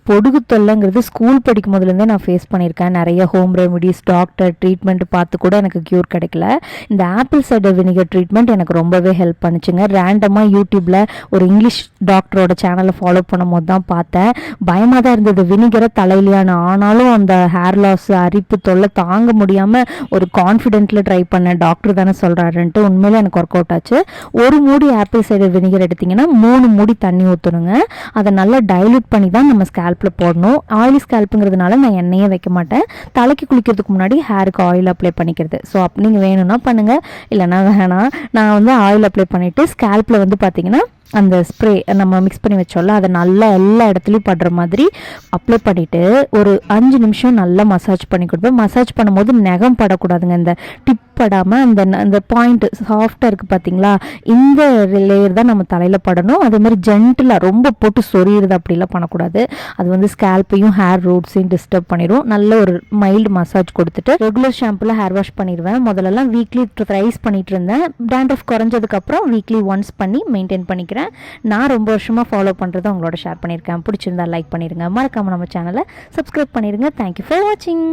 பொடுகு தொல்லைங்கிறது ஸ்கூல் படிக்கும் போதுலேருந்தே நான் ஃபேஸ் பண்ணியிருக்கேன். நிறைய ஹோம் ரெமிடிஸ், டாக்டர் ட்ரீட்மெண்ட் பார்த்து கூட எனக்கு க்யூர் கிடைக்கல. இந்த ஆப்பிள் சைடர் வினிகர் ட்ரீட்மெண்ட் எனக்கு ரொம்பவே ஹெல்ப் பண்ணுச்சுங்க. ரேண்டமாக யூடியூப்பில் ஒரு இங்கிலீஷ் டாக்டரோட சேனலை ஃபாலோ பண்ணும் போது தான் பார்த்தேன். பயமாக தான் இருந்தது, வினிகரை தலையிலையான. ஆனாலும் அந்த ஹேர் லாஸ், அரிப்பு தொல்லை தாங்க முடியாமல் ஒரு கான்ஃபிடென்ட்டில் ட்ரை பண்ணேன். டாக்டர் தானே சொல்கிறாருன்ட்டு. உண்மையிலே எனக்கு ஒர்க் அவுட் ஆச்சு. ஒரு மூடி ஆப்பிள் சைடர் வினிகர் எடுத்திங்கன்னா 3 மூடி தண்ணி ஊற்றணுங்க. அதை நல்லா டைல்யூட் பண்ணி தான் நம்ம ஸ்கேல்பில் போடணும். ஆயிலி ஸ்கேல்ப்புங்கிறதுனால நான் எண்ணெயே வைக்க மாட்டேன். தலைக்கு குளிக்கிறதுக்கு முன்னாடி ஹேருக்கு ஆயில் அப்ளை பண்ணிக்கிறது. ஸோ நீங்கள் வேணும்னா பண்ணுங்கள், இல்லைனா வேணாம். நான் ஆயில் அப்ளை பண்ணிவிட்டு ஸ்கேல்பில் பார்த்தீங்கன்னா அந்த ஸ்ப்ரே நம்ம மிக்ஸ் பண்ணி வச்சோம்ல, அதை நல்லா எல்லா இடத்துலையும் படுற மாதிரி அப்ளை பண்ணிவிட்டு ஒரு 5 நிமிஷம் நல்லா மசாஜ் பண்ணி கொடுப்பேன். மசாஜ் பண்ணும்போது நகம் படக்கூடாதுங்க. இந்த டிப் படாமல் அந்த பாயிண்ட் சாஃப்டாக இருக்குது பார்த்தீங்களா, இந்த லேயர் தான் நம்ம தலையில் படணும். அதே மாதிரி ஜென்டிலாக ரொம்ப போட்டு சொரியிறது அப்படிலாம் பண்ணக்கூடாது. அது ஸ்கேல்ப்பையும் ஹேர் ரூட்ஸையும் டிஸ்டர்ப் பண்ணிடும். நல்ல ஒரு மைல்டு மசாஜ் கொடுத்துட்டு ரெகுலர் ஷாம்புல ஹேர் வாஷ் பண்ணிடுவேன். முதல்லலாம் வீக்லி த்ரைஸ் பண்ணிட்டு இருந்தேன். டேண்ட்ரஃப் குறைஞ்சதுக்கப்புறம் வீக்லி ஒன்ஸ் பண்ணி மெயின்டைன் பண்ணிக்கிறேன். நான் ரொம்ப வருஷமாக ஃபாலோ பண்ணுறதை உங்களோட ஷேர் பண்ணியிருக்கேன். பிடிச்சிருந்தா லைக் பண்ணிடுங்க. மறக்காமல் நம்ம சேனலை சப்ஸ்கிரைப் பண்ணிடுங்க. தேங்க்யூ ஃபார் வாட்சிங்.